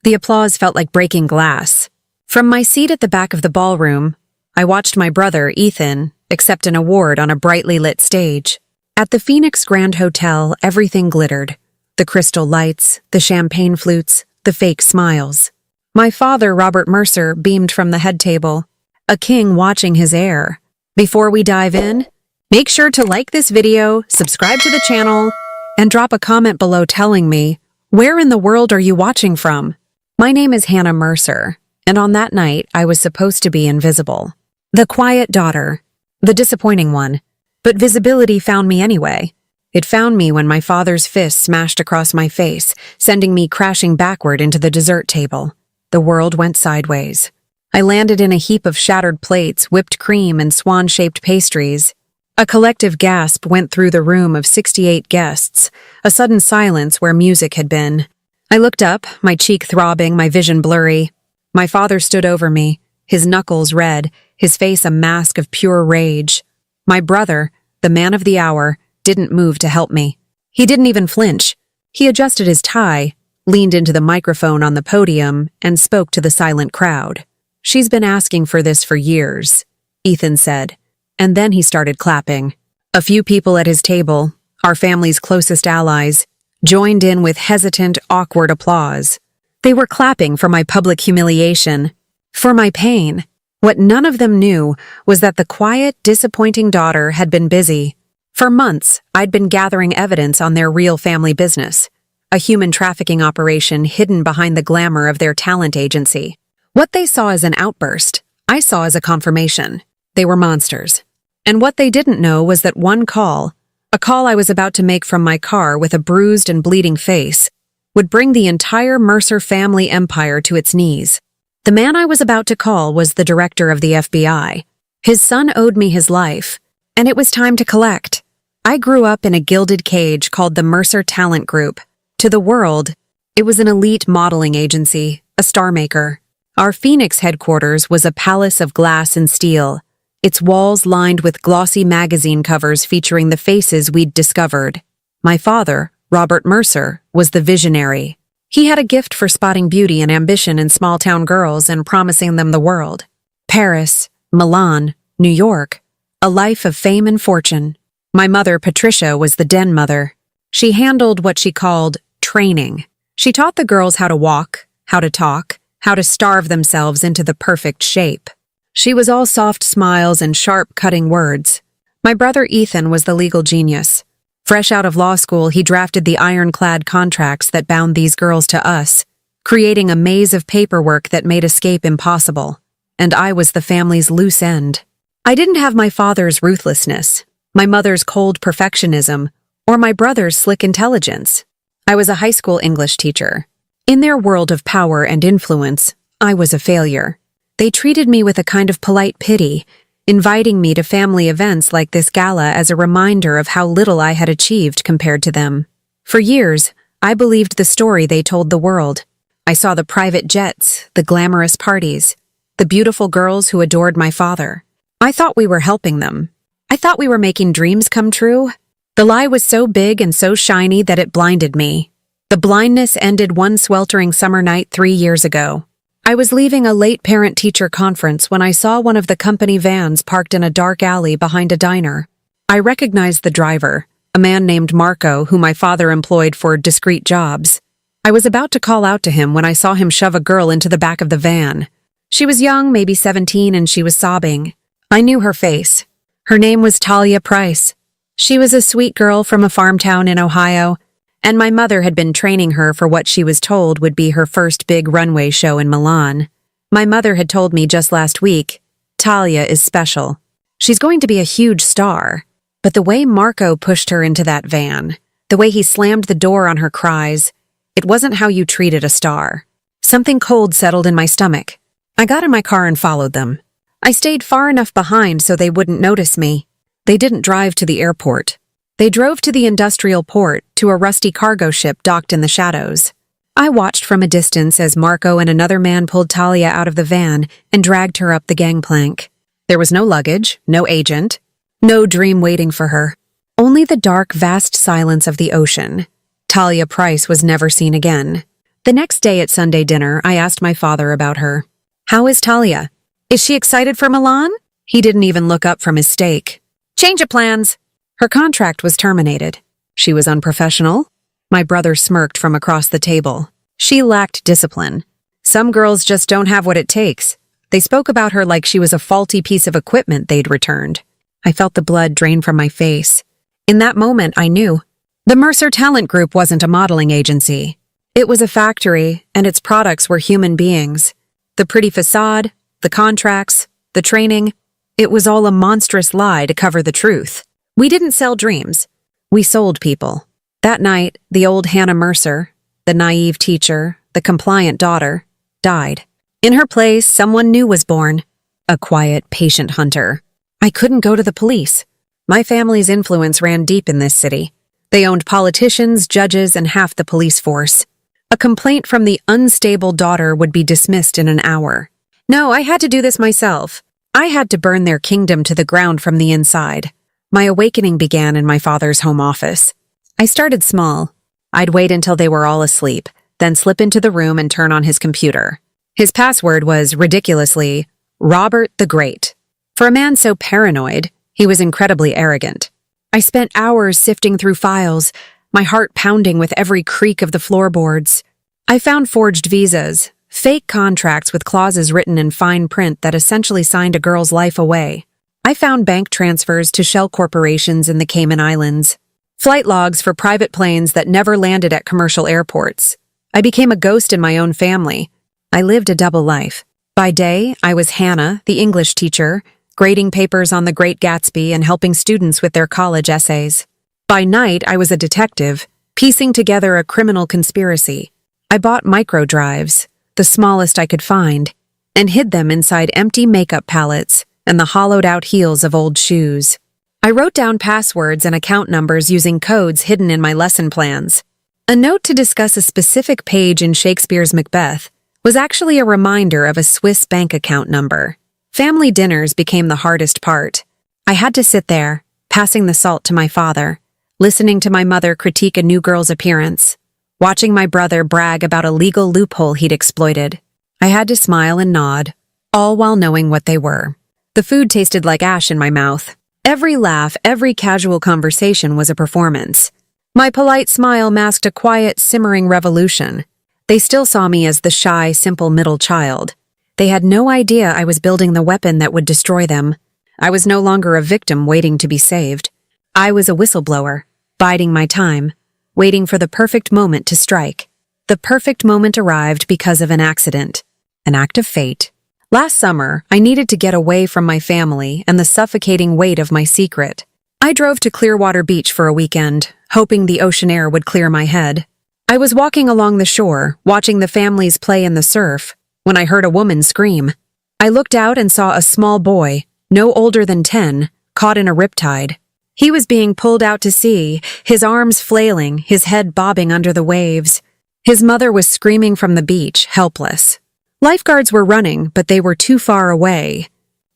The applause felt like breaking glass. From my seat at the back of the ballroom, I watched my brother, Ethan, accept an award on a brightly lit stage. At the Phoenix Grand Hotel, everything glittered. The crystal lights, the champagne flutes, the fake smiles. My father, Robert Mercer, beamed from the head table, a king watching his heir. Before we dive in, make sure to like this video, subscribe to the channel, and drop a comment below telling me, where in the world are you watching from? My name is Hannah Mercer, and on that night, I was supposed to be invisible. The quiet daughter, the disappointing one. But visibility found me anyway. It found me when my father's fist smashed across my face, sending me crashing backward into the dessert table. The world went sideways. I landed in a heap of shattered plates, whipped cream, and swan-shaped pastries. A collective gasp went through the room of 68 guests, a sudden silence where music had been. I looked up, my cheek throbbing, my vision blurry. My father stood over me, his knuckles red, his face a mask of pure rage. My brother, the man of the hour, didn't move to help me. He didn't even flinch. He adjusted his tie, leaned into the microphone on the podium, and spoke to the silent crowd. "She's been asking for this for years," Ethan said, and then he started clapping. A few people at his table, our family's closest allies, joined in with hesitant, awkward applause. They were clapping for my public humiliation, for my pain. What none of them knew was that the quiet, disappointing daughter had been busy. For months, I'd been gathering evidence on their real family business, a human trafficking operation hidden behind the glamour of their talent agency. What they saw as an outburst, I saw as a confirmation. They were monsters. And what they didn't know was that one call, a call I was about to make from my car with a bruised and bleeding face, would bring the entire Mercer family empire to its knees. The man I was about to call was the director of the FBI. His son owed me his life, and it was time to collect. I grew up in a gilded cage called the Mercer Talent Group. To the world, it was an elite modeling agency, a star maker. Our Phoenix headquarters was a palace of glass and steel, its walls lined with glossy magazine covers featuring the faces we'd discovered. My father, Robert Mercer, was the visionary. He had a gift for spotting beauty and ambition in small-town girls and promising them the world. Paris, Milan, New York, a life of fame and fortune. My mother, Patricia, was the den mother. She handled what she called training. She taught the girls how to walk, how to talk, how to starve themselves into the perfect shape. She was all soft smiles and sharp, cutting words. My brother Ethan was the legal genius. Fresh out of law school, he drafted the ironclad contracts that bound these girls to us, creating a maze of paperwork that made escape impossible. And I was the family's loose end. I didn't have my father's ruthlessness, my mother's cold perfectionism, or my brother's slick intelligence. I was a high school English teacher. In their world of power and influence, I was a failure. They treated me with a kind of polite pity, inviting me to family events like this gala as a reminder of how little I had achieved compared to them. For years, I believed the story they told the world. I saw the private jets, the glamorous parties, the beautiful girls who adored my father. I thought we were helping them. I thought we were making dreams come true. The lie was so big and so shiny that it blinded me. The blindness ended one sweltering summer night 3 years ago. I was leaving a late parent-teacher conference when I saw one of the company vans parked in a dark alley behind a diner. I recognized the driver, a man named Marco who my father employed for discreet jobs. I was about to call out to him when I saw him shove a girl into the back of the van. She was young, maybe 17, and she was sobbing. I knew her face. Her name was Talia Price. She was a sweet girl from a farm town in Ohio, and my mother had been training her for what she was told would be her first big runway show in Milan. My mother had told me just last week, Talia is special. She's going to be a huge star. But the way Marco pushed her into that van, the way he slammed the door on her cries, it wasn't how you treated a star. Something cold settled in my stomach. I got in my car and followed them. I stayed far enough behind so they wouldn't notice me. They didn't drive to the airport. They drove to the industrial port, to a rusty cargo ship docked in the shadows. I watched from a distance as Marco and another man pulled Talia out of the van and dragged her up the gangplank. There was no luggage, no agent, no dream waiting for her. Only the dark, vast silence of the ocean. Talia Price was never seen again. The next day at Sunday dinner, I asked my father about her. "How is Talia? Is she excited for Milan?" He didn't even look up from his steak. "Change of plans." Her contract was terminated. She was unprofessional. My brother smirked from across the table. She lacked discipline. Some girls just don't have what it takes. They spoke about her like she was a faulty piece of equipment they'd returned. I felt the blood drain from my face. In that moment, I knew. The Mercer Talent Group wasn't a modeling agency. It was a factory, and its products were human beings. The pretty facade, the contracts, the training, it was all a monstrous lie to cover the truth. We didn't sell dreams. We sold people. That night, the old Hannah Mercer, the naive teacher, the compliant daughter, died. In her place, someone new was born. A quiet, patient hunter. I couldn't go to the police. My family's influence ran deep in this city. They owned politicians, judges, and half the police force. A complaint from the unstable daughter would be dismissed in an hour. No, I had to do this myself. I had to burn their kingdom to the ground from the inside. My awakening began in my father's home office. I started small. I'd wait until they were all asleep, then slip into the room and turn on his computer. His password was, ridiculously, Robert the Great. For a man so paranoid, he was incredibly arrogant. I spent hours sifting through files, my heart pounding with every creak of the floorboards. I found forged visas, fake contracts with clauses written in fine print that essentially signed a girl's life away. I found bank transfers to shell corporations in the Cayman Islands, flight logs for private planes that never landed at commercial airports. I became a ghost in my own family. I lived a double life. By day, I was Hannah, the English teacher, grading papers on The Great Gatsby and helping students with their college essays. By night, I was a detective, piecing together a criminal conspiracy. I bought micro drives, the smallest I could find, and hid them inside empty makeup palettes and the hollowed-out heels of old shoes. I wrote down passwords and account numbers using codes hidden in my lesson plans. A note to discuss a specific page in Shakespeare's Macbeth was actually a reminder of a Swiss bank account number. Family dinners became the hardest part. I had to sit there, passing the salt to my father, listening to my mother critique a new girl's appearance, watching my brother brag about a legal loophole he'd exploited. I had to smile and nod, all while knowing what they were. The food tasted like ash in my mouth. Every laugh, every casual conversation was a performance. My polite smile masked a quiet, simmering revolution. They still saw me as the shy, simple middle child. They had no idea I was building the weapon that would destroy them. I was no longer a victim waiting to be saved. I was a whistleblower, biding my time, waiting for the perfect moment to strike. The perfect moment arrived because of an accident, an act of fate. Last summer, I needed to get away from my family and the suffocating weight of my secret. I drove to Clearwater Beach for a weekend, hoping the ocean air would clear my head. I was walking along the shore, watching the families play in the surf, when I heard a woman scream. I looked out and saw a small boy, no older than 10, caught in a riptide. He was being pulled out to sea, his arms flailing, his head bobbing under the waves. His mother was screaming from the beach, helpless. Lifeguards were running, but they were too far away.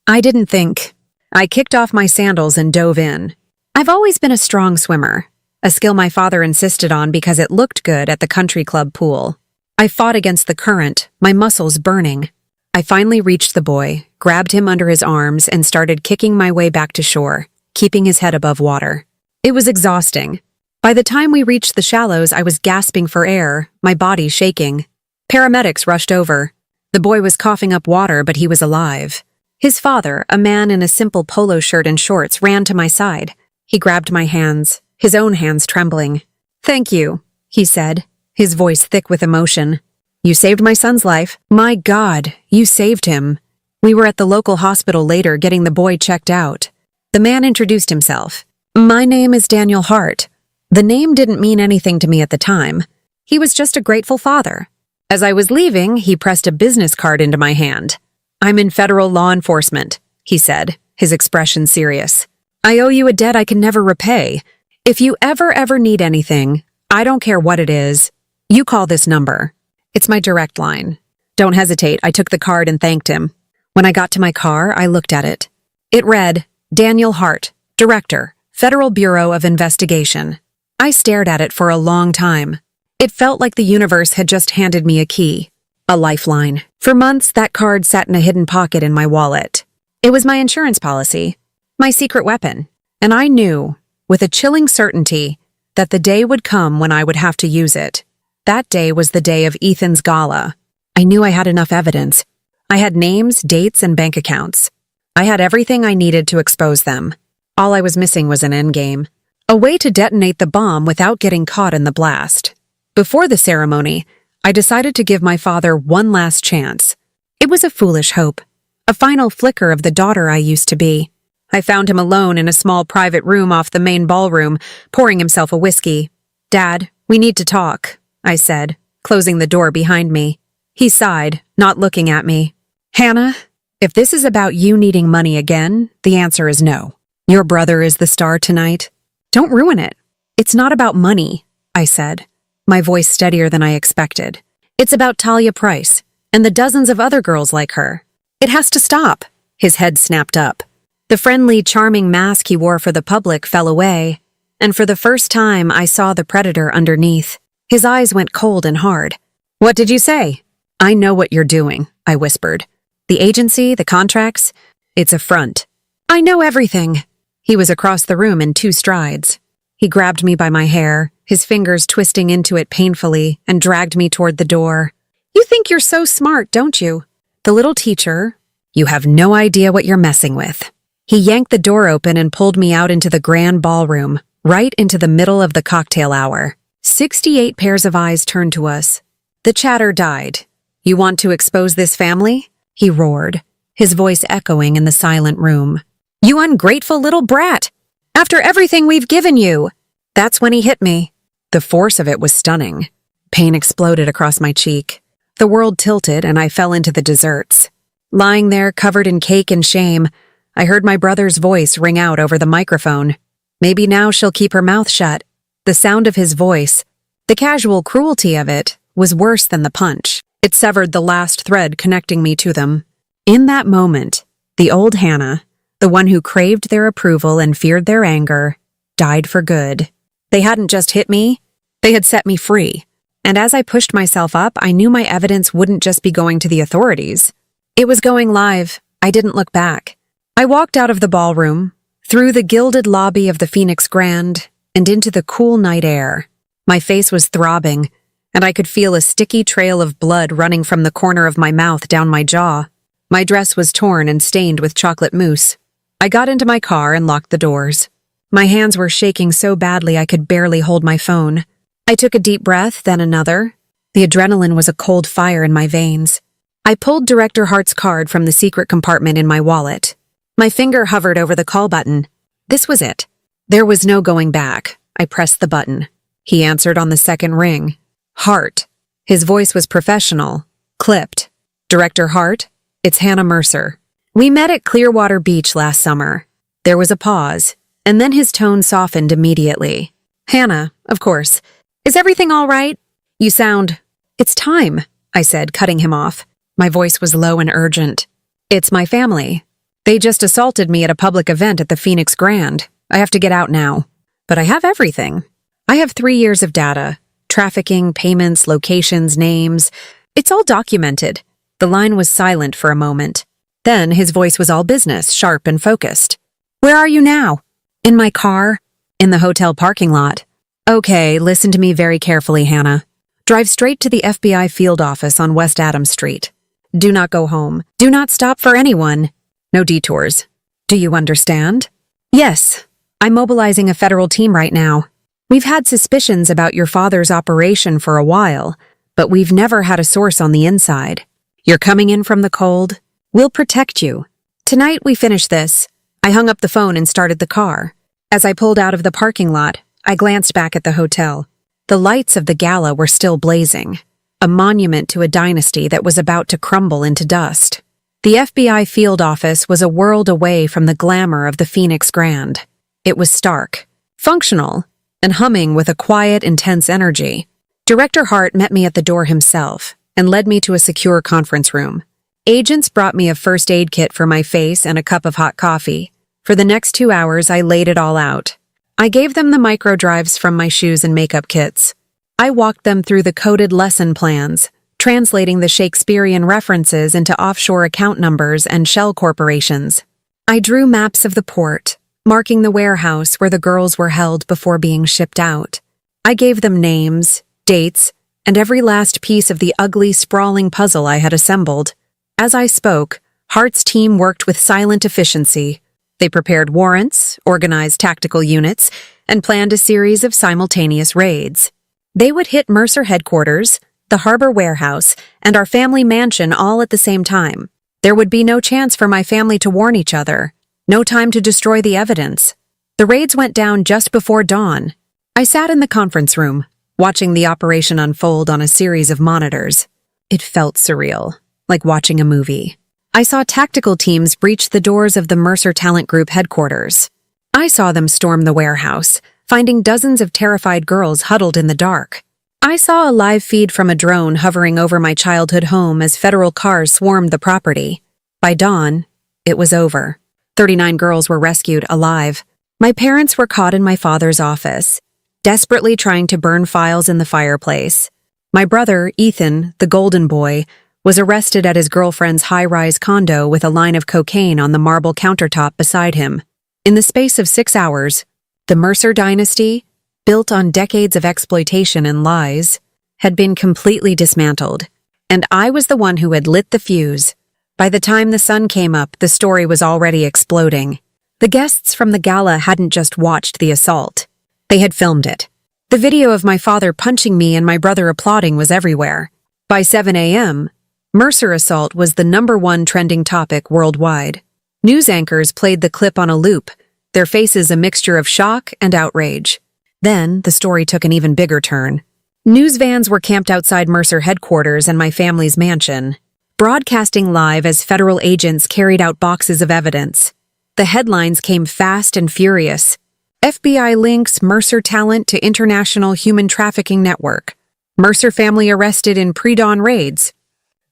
I didn't think. I kicked off my sandals and dove in. I've always been a strong swimmer, a skill my father insisted on because it looked good at the country club pool. I fought against the current, my muscles burning. I finally reached the boy, grabbed him under his arms, and started kicking my way back to shore, keeping his head above water. It was exhausting. By the time we reached the shallows, I was gasping for air, my body shaking. Paramedics rushed over. The boy was coughing up water, but he was alive. His father, a man in a simple polo shirt and shorts, ran to my side. He grabbed my hands, his own hands trembling. "Thank you," he said, his voice thick with emotion. "You saved my son's life. My God, you saved him." We were at the local hospital later getting the boy checked out. The man introduced himself. "My name is Daniel Hart." The name didn't mean anything to me at the time. He was just a grateful father. As I was leaving, he pressed a business card into my hand. "I'm in federal law enforcement," he said, his expression serious. "I owe you a debt I can never repay. If you ever need anything, I don't care what it is, you call this number. It's my direct line." Don't hesitate, I took the card and thanked him. When I got to my car, I looked at it. It read, Daniel Hart, Director, Federal Bureau of Investigation. I stared at it for a long time. It felt like the universe had just handed me a key, a lifeline. For months, that card sat in a hidden pocket in my wallet. It was my insurance policy, my secret weapon, and I knew, with a chilling certainty, that the day would come when I would have to use it. That day was the day of Ethan's gala. I knew I had enough evidence. I had names, dates, and bank accounts. I had everything I needed to expose them. All I was missing was an endgame, a way to detonate the bomb without getting caught in the blast. Before the ceremony, I decided to give my father one last chance. It was a foolish hope, a final flicker of the daughter I used to be. I found him alone in a small private room off the main ballroom, pouring himself a whiskey. "Dad, we need to talk," I said, closing the door behind me. He sighed, not looking at me. "Hannah, if this is about you needing money again, the answer is no. Your brother is the star tonight. Don't ruin it. It's not about money," I said, my voice steadier than I expected. "It's about Talia Price and the dozens of other girls like her. It has to stop." His head snapped up. The friendly, charming mask he wore for the public fell away, and for the first time I saw the predator underneath. His eyes went cold and hard. "What did you say?" "I know what you're doing," I whispered. "The agency, the contracts, it's a front." "I know everything." He was across the room in 2 strides. He grabbed me by my hair, his fingers twisting into it painfully, and dragged me toward the door. "You think you're so smart, don't you? The little teacher. You have no idea what you're messing with." He yanked the door open and pulled me out into the grand ballroom, right into the middle of the cocktail hour. 68 pairs of eyes turned to us. The chatter died. "You want to expose this family?" he roared, his voice echoing in the silent room. "You ungrateful little brat! After everything we've given you!" That's when he hit me. The force of it was stunning. Pain exploded across my cheek. The world tilted and I fell into the desserts. Lying there, covered in cake and shame, I heard my brother's voice ring out over the microphone. Maybe now she'll keep her mouth shut. The sound of his voice, the casual cruelty of it, was worse than the punch. It severed the last thread connecting me to them. In that moment, the old Hannah, the one who craved their approval and feared their anger, died for good. They hadn't just hit me, they had set me free. And as I pushed myself up, I knew my evidence wouldn't just be going to the authorities. It was going live. I didn't look back. I walked out of the ballroom, through the gilded lobby of the Phoenix Grand, and into the cool night air. My face was throbbing, and I could feel a sticky trail of blood running from the corner of my mouth down my jaw. My dress was torn and stained with chocolate mousse. I got into my car and locked the doors. My hands were shaking so badly I could barely hold my phone. I took a deep breath, then another. The adrenaline was a cold fire in my veins. I pulled Director Hart's card from the secret compartment in my wallet. My finger hovered over the call button. This was it. There was no going back. I pressed the button. He answered on the second ring. Hart. His voice was professional, clipped. "Director Hart, it's Hannah Mercer. We met at Clearwater Beach last summer." There was a pause, and then his tone softened immediately. "Hannah, of course. Is everything all right? You sound—" "It's time," I said, cutting him off. My voice was low and urgent. "It's my family. They just assaulted me at a public event at the Phoenix Grand. I have to get out now. But I have everything. I have 3 years of data. Trafficking, payments, locations, names. It's all documented." The line was silent for a moment. Then his voice was all business, sharp and focused. "Where are you now?" "In my car. In the hotel parking lot." "Okay, listen to me very carefully, Hannah. Drive straight to the FBI field office on West Adams Street. Do not go home. Do not stop for anyone. No detours. Do you understand?" "Yes. I'm mobilizing a federal team right now. We've had suspicions about your father's operation for a while, but we've never had a source on the inside. You're coming in from the cold. We'll protect you. Tonight we finish this." I hung up the phone and started the car. As I pulled out of the parking lot, I glanced back at the hotel. The lights of the gala were still blazing, a monument to a dynasty that was about to crumble into dust. The FBI field office was a world away from the glamour of the Phoenix Grand. It was stark, functional, and humming with a quiet, intense energy. Director Hart met me at the door himself and led me to a secure conference room. Agents brought me a first aid kit for my face and a cup of hot coffee. For the next 2 hours, I laid it all out. I gave them the micro drives from my shoes and makeup kits. I walked them through the coded lesson plans, translating the Shakespearean references into offshore account numbers and shell corporations. I drew maps of the port, marking the warehouse where the girls were held before being shipped out. I gave them names, dates, and every last piece of the ugly, sprawling puzzle I had assembled. As I spoke, Hart's team worked with silent efficiency. They prepared warrants, organized tactical units, and planned a series of simultaneous raids. They would hit Mercer headquarters, the harbor warehouse, and our family mansion all at the same time. There would be no chance for my family to warn each other, no time to destroy the evidence. The raids went down just before dawn. I sat in the conference room, watching the operation unfold on a series of monitors. It felt surreal, like watching a movie. I saw tactical teams breach the doors of the Mercer Talent Group headquarters. I saw them storm the warehouse, finding dozens of terrified girls huddled in the dark. I saw a live feed from a drone hovering over my childhood home as federal cars swarmed the property. By dawn, it was over. 39 girls were rescued alive. My parents were caught in my father's office, desperately trying to burn files in the fireplace. My brother, Ethan, the golden boy, was arrested at his girlfriend's high-rise condo with a line of cocaine on the marble countertop beside him. In the space of 6 hours, the Mercer dynasty, built on decades of exploitation and lies, had been completely dismantled, and I was the one who had lit the fuse. By the time the sun came up, the story was already exploding. The guests from the gala hadn't just watched the assault. They had filmed it. The video of my father punching me and my brother applauding was everywhere. By 7 a.m., Mercer assault was the #1 trending topic worldwide. News anchors played the clip on a loop, their faces a mixture of shock and outrage. Then, the story took an even bigger turn. News vans were camped outside Mercer headquarters and my family's mansion, broadcasting live as federal agents carried out boxes of evidence. The headlines came fast and furious. FBI links Mercer talent to international human trafficking network. Mercer family arrested in pre-dawn raids.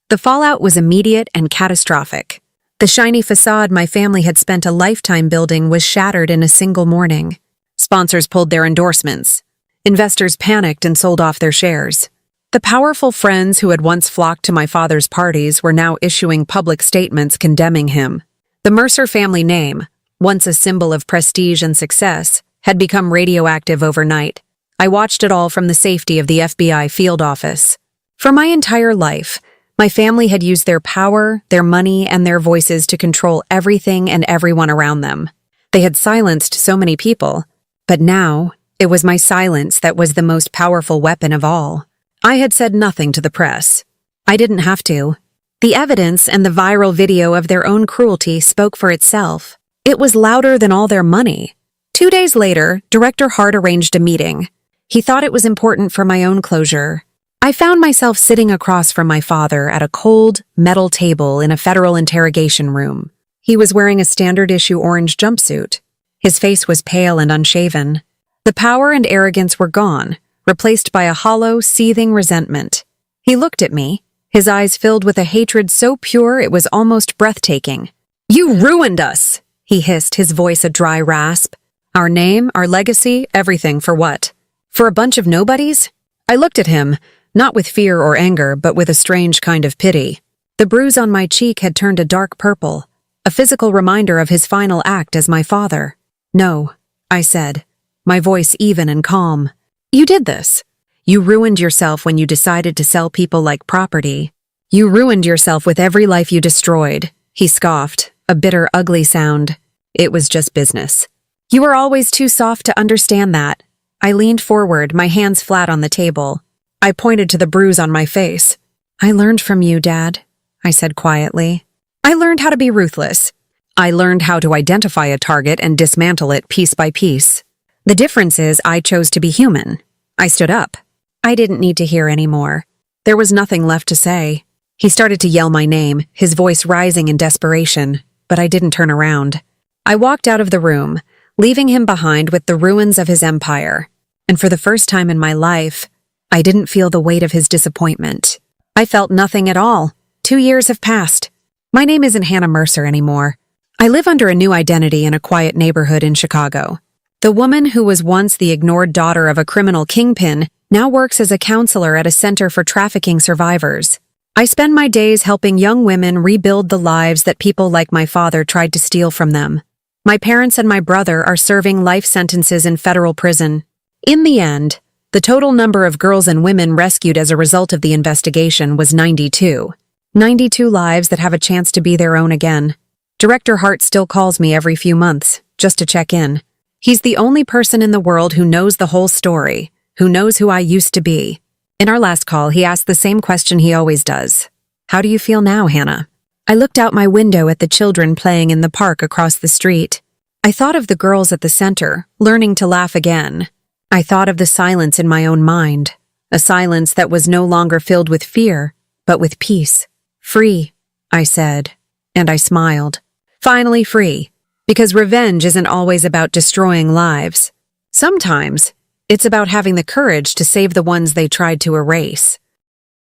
The fallout was immediate and catastrophic. The shiny facade my family had spent a lifetime building was shattered in a single morning. Sponsors pulled their endorsements. Investors panicked and sold off their shares. The powerful friends who had once flocked to my father's parties were now issuing public statements condemning him. The Mercer family name, once a symbol of prestige and success, had become radioactive overnight. I watched it all from the safety of the FBI field office. For my entire life, my family had used their power, their money, and their voices to control everything and everyone around them. They had silenced so many people, but now it was my silence that was the most powerful weapon of all. I had said nothing to the press. I didn't have to. The evidence and the viral video of their own cruelty spoke for itself. It was louder than all their money. 2 days later, Director Hart arranged a meeting. He thought it was important for my own closure. I found myself sitting across from my father at a cold, metal table in a federal interrogation room. He was wearing a standard-issue orange jumpsuit. His face was pale and unshaven. The power and arrogance were gone, replaced by a hollow, seething resentment. He looked at me, his eyes filled with a hatred so pure it was almost breathtaking. "You ruined us!" he hissed, his voice a dry rasp. "Our name, our legacy, everything for what? For a bunch of nobodies?" I looked at him, not with fear or anger, but with a strange kind of pity. The bruise on my cheek had turned a dark purple, a physical reminder of his final act as my father. "No," I said, my voice even and calm. "You did this. You ruined yourself when you decided to sell people like property. You ruined yourself with every life you destroyed," he scoffed, a bitter, ugly sound. "It was just business. You were always too soft to understand that." I leaned forward, my hands flat on the table. I pointed to the bruise on my face. "I learned from you, Dad," I said quietly. "I learned how to be ruthless. I learned how to identify a target and dismantle it piece by piece. The difference is I chose to be human." I stood up. I didn't need to hear any more. There was nothing left to say. He started to yell my name, his voice rising in desperation, but I didn't turn around. I walked out of the room, leaving him behind with the ruins of his empire. And for the first time in my life, I didn't feel the weight of his disappointment. I felt nothing at all. 2 years have passed. My name isn't Hannah Mercer anymore. I live under a new identity in a quiet neighborhood in Chicago. The woman who was once the ignored daughter of a criminal kingpin now works as a counselor at a center for trafficking survivors. I spend my days helping young women rebuild the lives that people like my father tried to steal from them. My parents and my brother are serving life sentences in federal prison. In the end, the total number of girls and women rescued as a result of the investigation was 92. 92 lives that have a chance to be their own again. Director Hart still calls me every few months, just to check in. He's the only person in the world who knows the whole story, who knows who I used to be. In our last call, he asked the same question he always does. How do you feel now, Hannah? I looked out my window at the children playing in the park across the street. I thought of the girls at the center, learning to laugh again. I thought of the silence in my own mind, a silence that was no longer filled with fear, but with peace. Free, I said, and I smiled. Finally free, because revenge isn't always about destroying lives. Sometimes, it's about having the courage to save the ones they tried to erase.